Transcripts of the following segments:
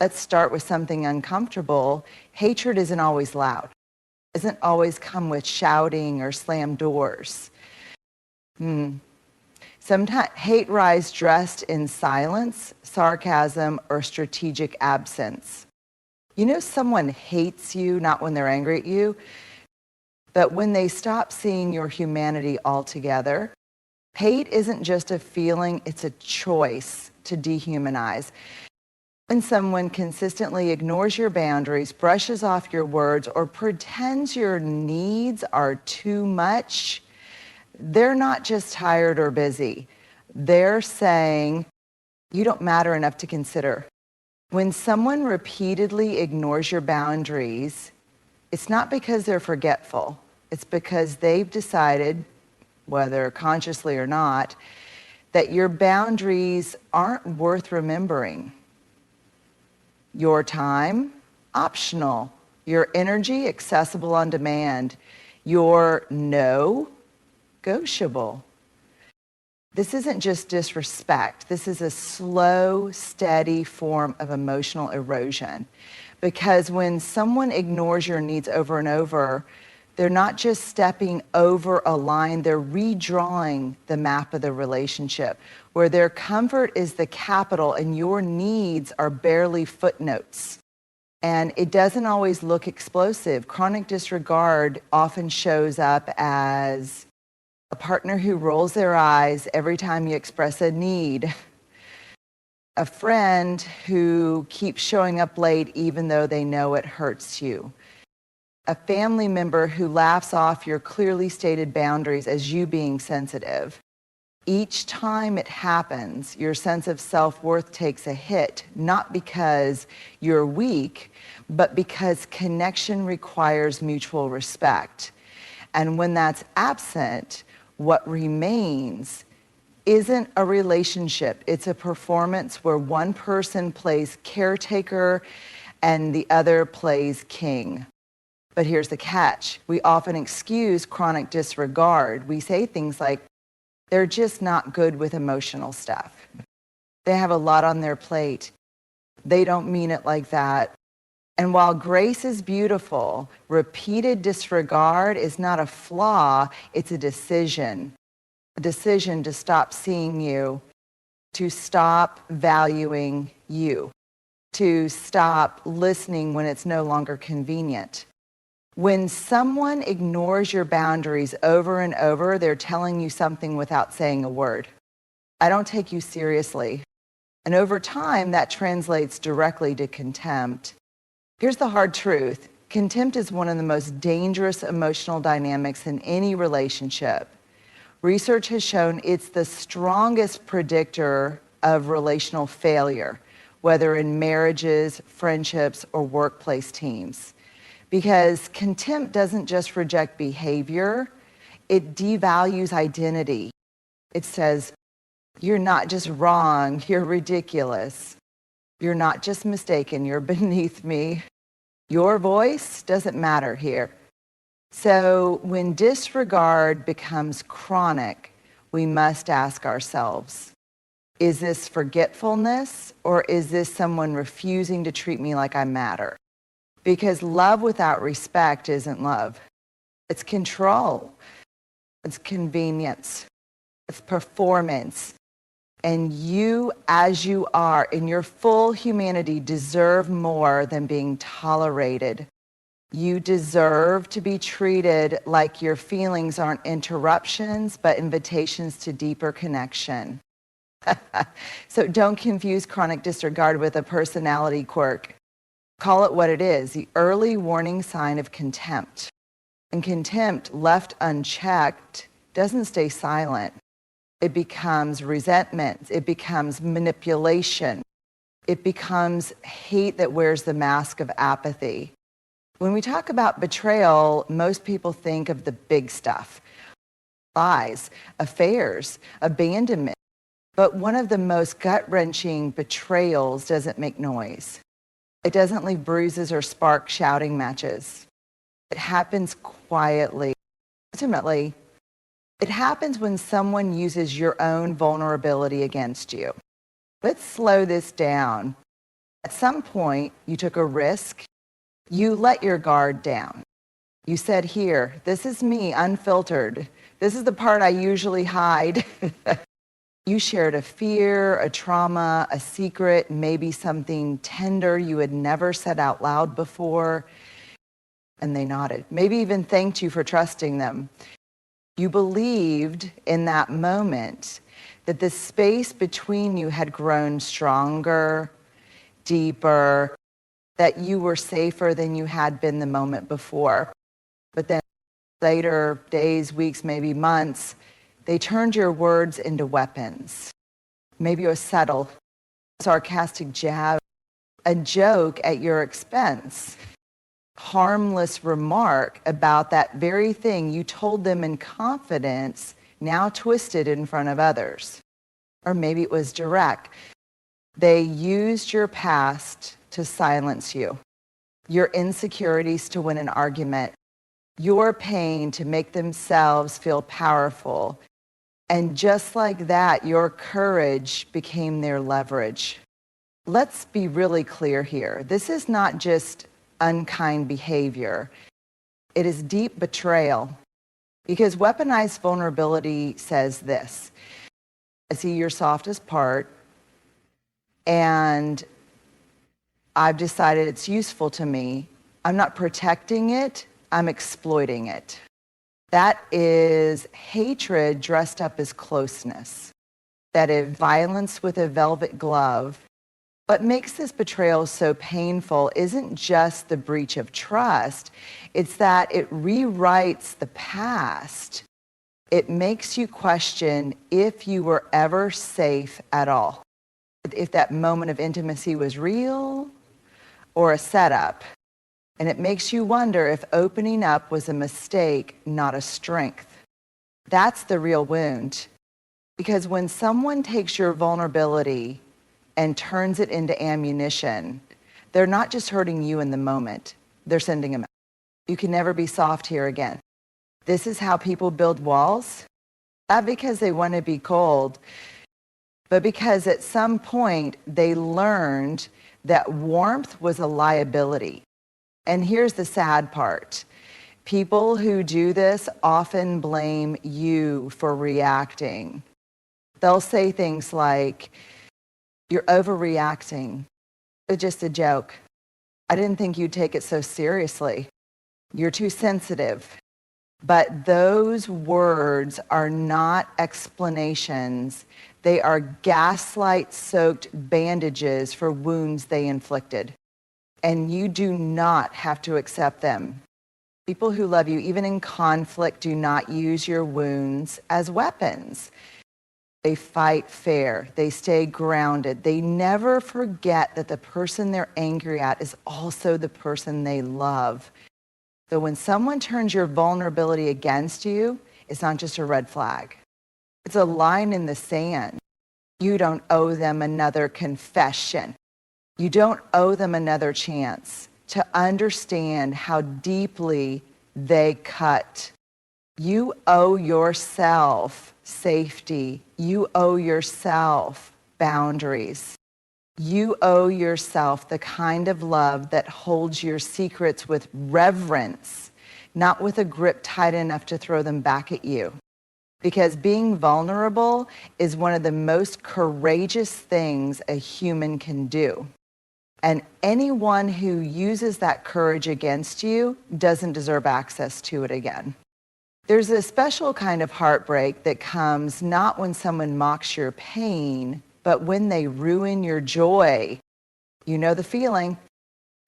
Let's start with something uncomfortable. Hatred isn't always loud. It doesn't always come with shouting or slam doors. Sometimes hate rises dressed in silence, sarcasm, or strategic absence. You know, someone hates you not when they're angry at you, but when they stop seeing your humanity altogether. Hate isn't just a feeling, it's a choice to dehumanize. When someone consistently ignores your boundaries, brushes off your words, or pretends your needs are too much, they're not just tired or busy. They're saying, you don't matter enough to consider. When someone repeatedly ignores your boundaries, it's not because they're forgetful. It's because they've decided, whether consciously or not, that your boundaries aren't worth remembering. Your time, optional. Your energy, accessible on demand. Your no, negotiable. This isn't just disrespect. This is a slow, steady form of emotional erosion. Because when someone ignores your needs over and over, they're not just stepping over a line, they're redrawing the map of the relationship, where their comfort is the capital and your needs are barely footnotes. And it doesn't always look explosive. Chronic disregard often shows up as a partner who rolls their eyes every time you express a need, a friend who keeps showing up late even though they know it hurts you, a family member who laughs off your clearly stated boundaries as you being sensitive. Each time it happens, your sense of self-worth takes a hit, not because you're weak, but because connection requires mutual respect. And when that's absent, what remains isn't a relationship. It's a performance where one person plays caretaker and the other plays king. But here's the catch. We often excuse chronic disregard. We say things like, they're just not good with emotional stuff. They have a lot on their plate. They don't mean it like that. And while grace is beautiful, repeated disregard is not a flaw, it's a decision. A decision to stop seeing you, to stop valuing you, to stop listening when it's no longer convenient. When someone ignores your boundaries over and over, they're telling you something without saying a word. I don't take you seriously. And over time, that translates directly to contempt. Here's the hard truth. Contempt is one of the most dangerous emotional dynamics in any relationship. Research has shown it's the strongest predictor of relational failure, whether in marriages, friendships, or workplace teams. Because contempt doesn't just reject behavior, it devalues identity. It says, you're not just wrong, you're ridiculous. You're not just mistaken, you're beneath me. Your voice doesn't matter here. So when disregard becomes chronic, we must ask ourselves, is this forgetfulness or is this someone refusing to treat me like I matter? Because love without respect isn't love. It's control. It's convenience. It's performance. And you, as you are, in your full humanity, deserve more than being tolerated. You deserve to be treated like your feelings aren't interruptions, but invitations to deeper connection. So don't confuse chronic disregard with a personality quirk. Call it what it is, the early warning sign of contempt. And contempt, left unchecked, doesn't stay silent. It becomes resentment. It becomes manipulation. It becomes hate that wears the mask of apathy. When we talk about betrayal, most people think of the big stuff. Lies, affairs, abandonment. But one of the most gut-wrenching betrayals doesn't make noise. It doesn't leave bruises or spark shouting matches. It happens quietly. Ultimately, it happens when someone uses your own vulnerability against you. Let's slow this down. At some point, you took a risk. You let your guard down. You said, here, this is me, unfiltered. This is the part I usually hide. You shared a fear, a trauma, a secret, maybe something tender you had never said out loud before, and they nodded. Maybe even thanked you for trusting them. You believed in that moment that the space between you had grown stronger, deeper, that you were safer than you had been the moment before. But then later, days, weeks, maybe months, they turned your words into weapons. Maybe a subtle, sarcastic jab, a joke at your expense, harmless remark about that very thing you told them in confidence, now twisted in front of others. Or maybe it was direct. They used your past to silence you, your insecurities to win an argument, your pain to make themselves feel powerful. And just like that, your courage became their leverage. Let's be really clear here. This is not just unkind behavior. It is deep betrayal. Because weaponized vulnerability says this: I see your softest part, and I've decided it's useful to me. I'm not protecting it, I'm exploiting it. That is hatred dressed up as closeness. That is violence with a velvet glove. What makes this betrayal so painful isn't just the breach of trust, it's that it rewrites the past. It makes you question if you were ever safe at all. If that moment of intimacy was real or a setup. And it makes you wonder if opening up was a mistake, not a strength. That's the real wound. Because when someone takes your vulnerability and turns it into ammunition, they're not just hurting you in the moment, they're sending them out. You can never be soft here again. This is how people build walls, not because they want to be cold, but because at some point they learned that warmth was a liability. And here's the sad part. People who do this often blame you for reacting. They'll say things like, you're overreacting. It's just a joke. I didn't think you'd take it so seriously. You're too sensitive. But those words are not explanations. They are gaslight-soaked bandages for wounds they inflicted. And you do not have to accept them. People who love you, even in conflict, do not use your wounds as weapons. They fight fair. They stay grounded. They never forget that the person they're angry at is also the person they love. So when someone turns your vulnerability against you, it's not just a red flag. It's a line in the sand. You don't owe them another confession. You don't owe them another chance to understand how deeply they cut. You owe yourself safety. You owe yourself boundaries. You owe yourself the kind of love that holds your secrets with reverence, not with a grip tight enough to throw them back at you. Because being vulnerable is one of the most courageous things a human can do. And anyone who uses that courage against you doesn't deserve access to it again. There's a special kind of heartbreak that comes not when someone mocks your pain, but when they ruin your joy. You know the feeling.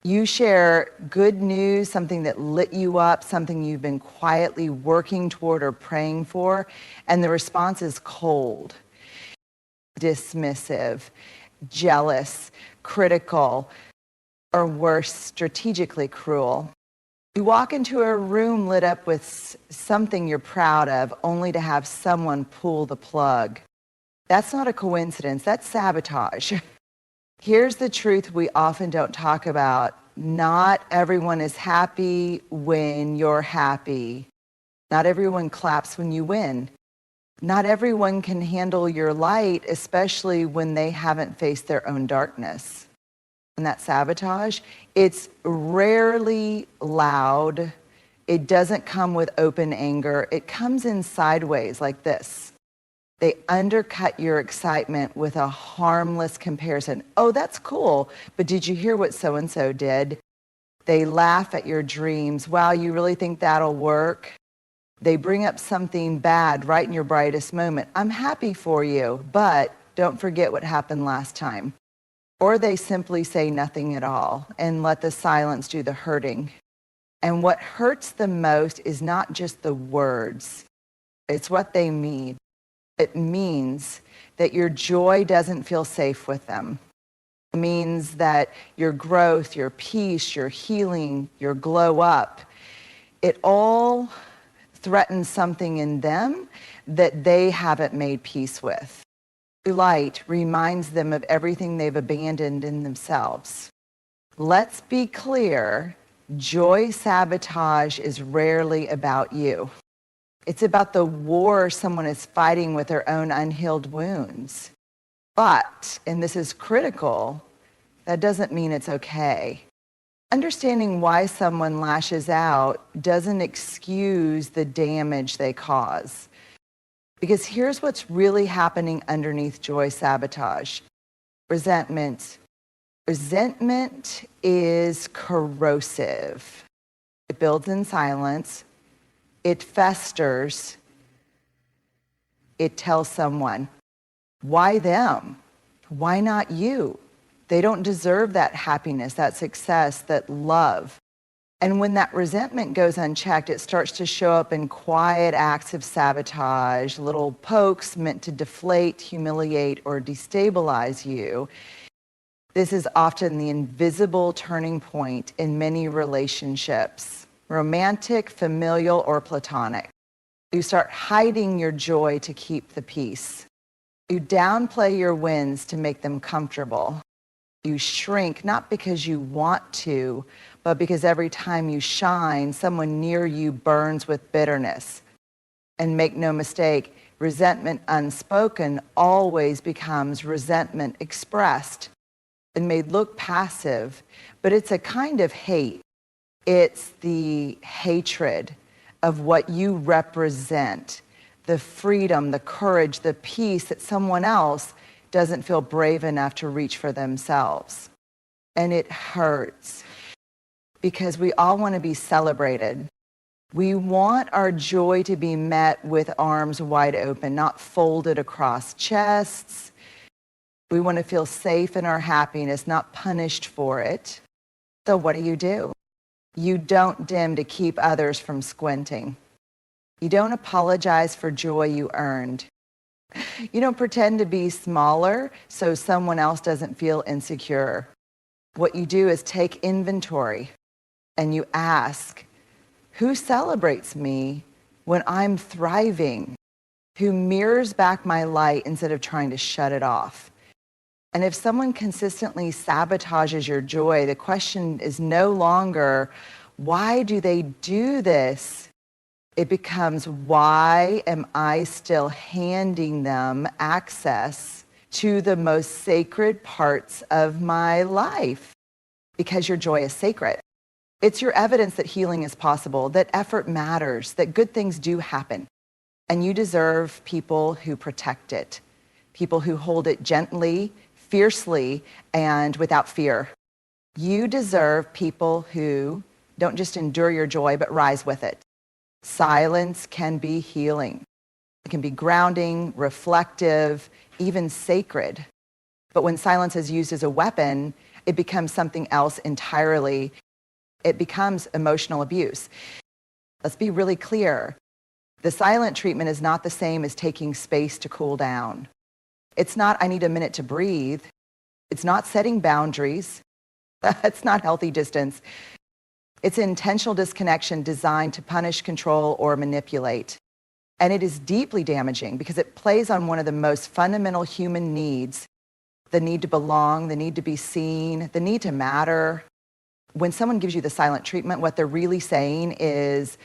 You share good news, something that lit you up, something you've been quietly working toward or praying for, and the response is cold, dismissive, jealous, critical, or worse, strategically cruel. You walk into a room lit up with something you're proud of, only to have someone pull the plug. That's not a coincidence, that's sabotage. Here's the truth we often don't talk about. Not everyone is happy when you're happy. Not everyone claps when you win. Not everyone can handle your light, especially when they haven't faced their own darkness. and that sabotage, it's rarely loud. It doesn't come with open anger. It comes in sideways like this. They undercut your excitement with a harmless comparison. Oh, that's cool, but did you hear what so-and-so did? They laugh at your dreams. Wow, you really think that'll work? They bring up something bad right in your brightest moment. I'm happy for you, but don't forget what happened last time. Or they simply say nothing at all and let the silence do the hurting. And what hurts the most is not just the words, it's what they mean. It means that your joy doesn't feel safe with them. It means that your growth, your peace, your healing, your glow up, it all threatens something in them that they haven't made peace with. Light reminds them of everything they've abandoned in themselves. Let's be clear, joy sabotage is rarely about you. It's about the war someone is fighting with their own unhealed wounds. But, and this is critical, that doesn't mean it's okay. Understanding why someone lashes out doesn't excuse the damage they cause. Because here's what's really happening underneath joy sabotage. Resentment. Resentment is corrosive. It builds in silence. It festers. It tells someone, why them? Why not you? They don't deserve that happiness, that success, that love. And when that resentment goes unchecked, it starts to show up in quiet acts of sabotage, little pokes meant to deflate, humiliate, or destabilize you. This is often the invisible turning point in many relationships, romantic, familial, or platonic. You start hiding your joy to keep the peace. You downplay your wins to make them comfortable. You shrink, not because you want to, but because every time you shine, someone near you burns with bitterness. And make no mistake, resentment unspoken always becomes resentment expressed. It may look passive, but it's a kind of hate. It's the hatred of what you represent, the freedom, the courage, the peace that someone else doesn't feel brave enough to reach for themselves. And it hurts because we all want to be celebrated. We want our joy to be met with arms wide open, not folded across chests. We want to feel safe in our happiness, not punished for it. So what do? You don't dim to keep others from squinting. You don't apologize for joy you earned. You don't pretend to be smaller so someone else doesn't feel insecure. What you do is take inventory and you ask, who celebrates me when I'm thriving? Who mirrors back my light instead of trying to shut it off? And if someone consistently sabotages your joy, the question is no longer, why do they do this? It becomes, why am I still handing them access to the most sacred parts of my life? Because your joy is sacred. It's your evidence that healing is possible, that effort matters, that good things do happen. And you deserve people who protect it, people who hold it gently, fiercely, and without fear. You deserve people who don't just endure your joy, but rise with it. Silence can be healing. It can be grounding, reflective, even sacred. But when silence is used as a weapon, it becomes something else entirely. It becomes emotional abuse. Let's be really clear. The silent treatment is not the same as taking space to cool down. It's not, I need a minute to breathe. It's not setting boundaries. That's not healthy distance. It's intentional disconnection designed to punish, control, or manipulate. And it is deeply damaging because it plays on one of the most fundamental human needs, the need to belong, the need to be seen, the need to matter. When someone gives you the silent treatment, what they're really saying is,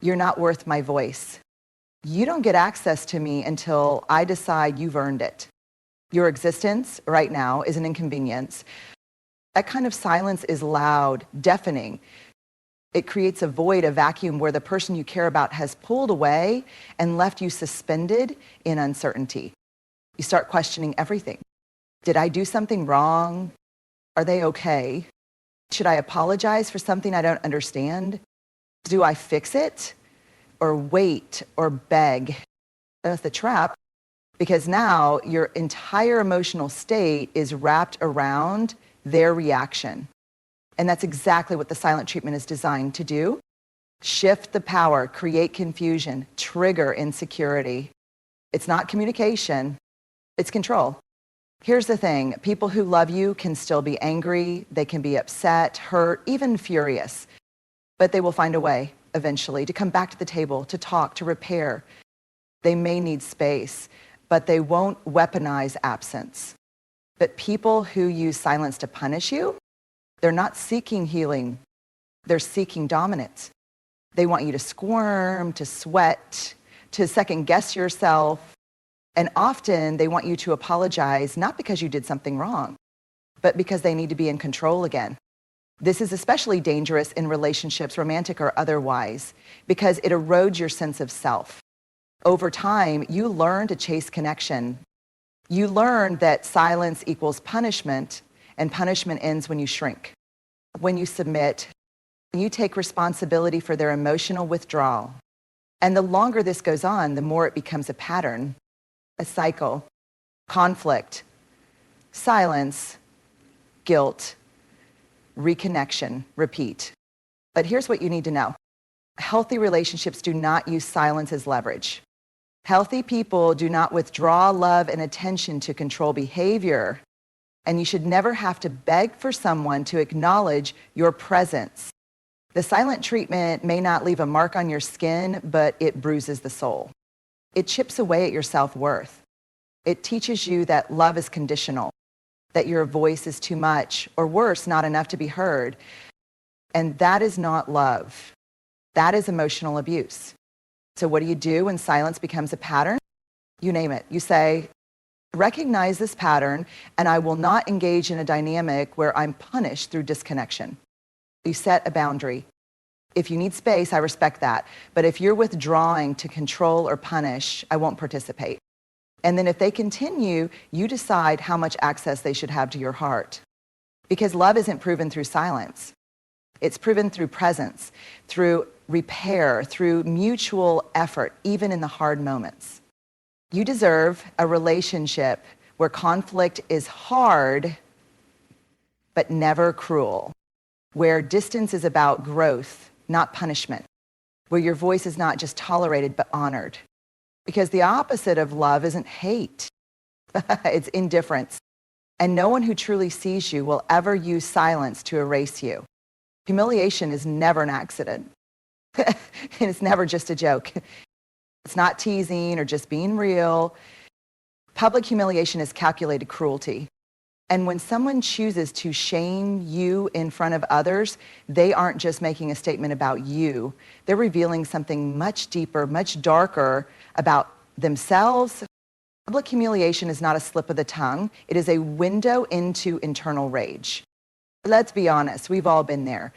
you're not worth my voice. You don't get access to me until I decide you've earned it. Your existence right now is an inconvenience. That kind of silence is loud, deafening. It creates a void, a vacuum where the person you care about has pulled away and left you suspended in uncertainty. You start questioning everything. Did I do something wrong? Are they okay? Should I apologize for something I don't understand? Do I fix it? Or wait or beg? That's the trap, because now your entire emotional state is wrapped around their reaction. And that's exactly what the silent treatment is designed to do. Shift the power, create confusion, trigger insecurity. It's not communication, it's control. Here's the thing, people who love you can still be angry, they can be upset, hurt, even furious, but they will find a way eventually to come back to the table, to talk, to repair. They may need space, but they won't weaponize absence. But people who use silence to punish you, they're not seeking healing, they're seeking dominance. They want you to squirm, to sweat, to second guess yourself. And often they want you to apologize, not because you did something wrong, but because they need to be in control again. This is especially dangerous in relationships, romantic or otherwise, because it erodes your sense of self. Over time, you learn to chase connection. You learn that silence equals punishment, and punishment ends when you shrink, when you submit, when you take responsibility for their emotional withdrawal. And the longer this goes on, the more it becomes a pattern, a cycle, conflict, silence, guilt, reconnection, repeat. But here's what you need to know. Healthy relationships do not use silence as leverage. Healthy people do not withdraw love and attention to control behavior. And you should never have to beg for someone to acknowledge your presence. The silent treatment may not leave a mark on your skin, but it bruises the soul. It chips away at your self-worth. It teaches you that love is conditional, that your voice is too much, or worse, not enough to be heard. And that is not love. That is emotional abuse. So what do you do when silence becomes a pattern? You name it. You say, recognize this pattern, and I will not engage in a dynamic where I'm punished through disconnection. You set a boundary. If you need space, I respect that. But if you're withdrawing to control or punish, I won't participate. And then if they continue, you decide how much access they should have to your heart. Because love isn't proven through silence. It's proven through presence, through repair, through mutual effort, even in the hard moments. You deserve a relationship where conflict is hard, but never cruel, where distance is about growth, not punishment, where your voice is not just tolerated, but honored. Because the opposite of love isn't hate, it's indifference. And no one who truly sees you will ever use silence to erase you. Humiliation is never an accident. And it's never just a joke. It's not teasing or just being real. Public humiliation is calculated cruelty. And when someone chooses to shame you in front of others, they aren't just making a statement about you. They're revealing something much deeper, much darker about themselves. Public humiliation is not a slip of the tongue. It is a window into internal rage. Let's be honest, we've all been there.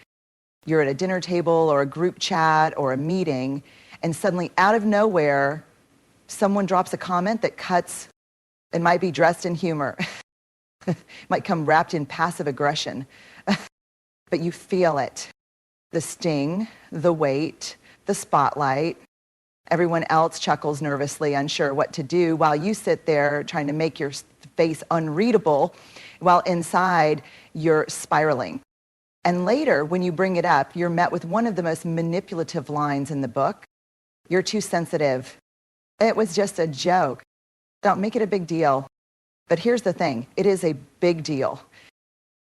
You're at a dinner table or a group chat or a meeting, and suddenly out of nowhere, someone drops a comment that cuts and might be dressed in humor. Might come wrapped in passive aggression. But you feel it. The sting, the weight, the spotlight. Everyone else chuckles nervously, unsure what to do, while you sit there trying to make your face unreadable, while inside you're spiraling. And later, when you bring it up, you're met with one of the most manipulative lines in the book. You're too sensitive. It was just a joke. Don't make it a big deal. But here's the thing, it is a big deal.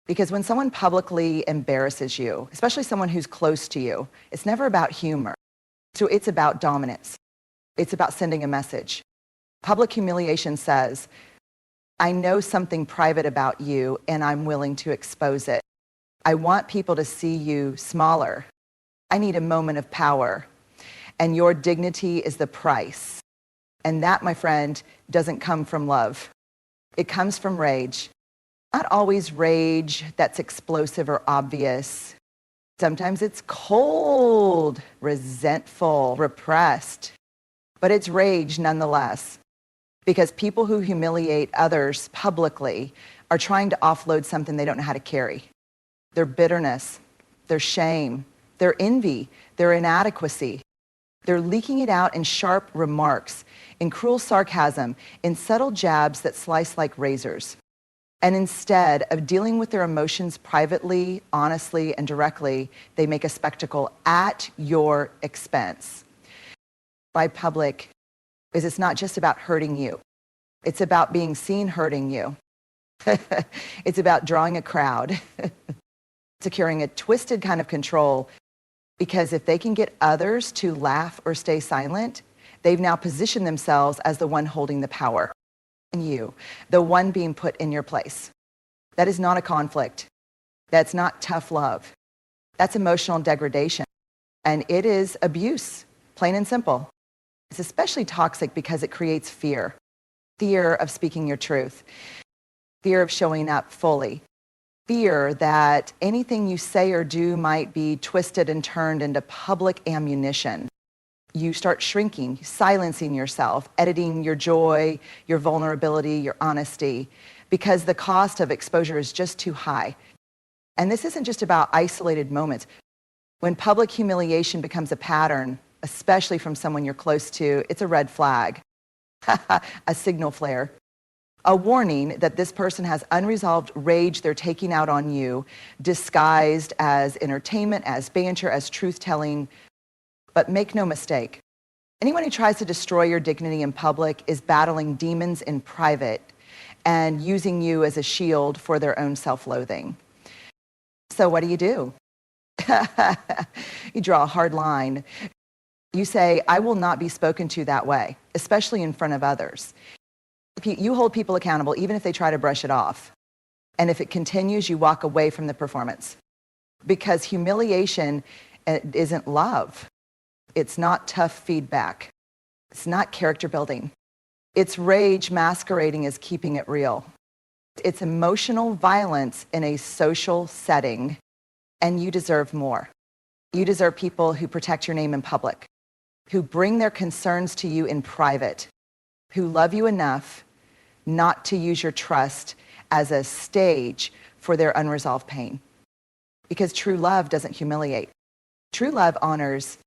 Because when someone publicly embarrasses you, especially someone who's close to you, it's never about humor. So it's about dominance. It's about sending a message. Public humiliation says, I know something private about you and I'm willing to expose it. I want people to see you smaller. I need a moment of power. And your dignity is the price. And that, my friend, doesn't come from love. It comes from rage. Not always rage that's explosive or obvious. Sometimes it's cold, resentful, repressed, but it's rage nonetheless. Because people who humiliate others publicly are trying to offload something they don't know how to carry. Their bitterness, their shame, their envy, their inadequacy. They're leaking it out in sharp remarks, in cruel sarcasm, in subtle jabs that slice like razors. And instead of dealing with their emotions privately, honestly, and directly, they make a spectacle at your expense. By public is it's not just about hurting you. It's about being seen hurting you. It's about drawing a crowd, securing a twisted kind of control, because if they can get others to laugh or stay silent, they've now positioned themselves as the one holding the power. You, the one being put in your place. That is not a conflict. That's not tough love. That's emotional degradation. And it is abuse, plain and simple. It's especially toxic because it creates fear. Fear of speaking your truth. Fear of showing up fully. Fear that anything you say or do might be twisted and turned into public ammunition. You start shrinking, silencing yourself, editing your joy, your vulnerability, your honesty, because the cost of exposure is just too high. And this isn't just about isolated moments. When public humiliation becomes a pattern, especially from someone you're close to, it's a red flag, a signal flare, a warning that this person has unresolved rage they're taking out on you, disguised as entertainment, as banter, as truth-telling. But make no mistake, anyone who tries to destroy your dignity in public is battling demons in private and using you as a shield for their own self-loathing. So what do? You draw a hard line. You say, I will not be spoken to that way, especially in front of others. You hold people accountable even if they try to brush it off. And if it continues, you walk away from the performance. Because humiliation isn't love. It's not tough feedback. It's not character building. It's rage masquerading as keeping it real. It's emotional violence in a social setting, and you deserve more. You deserve people who protect your name in public, who bring their concerns to you in private, who love you enough not to use your trust as a stage for their unresolved pain. Because true love doesn't humiliate. True love honors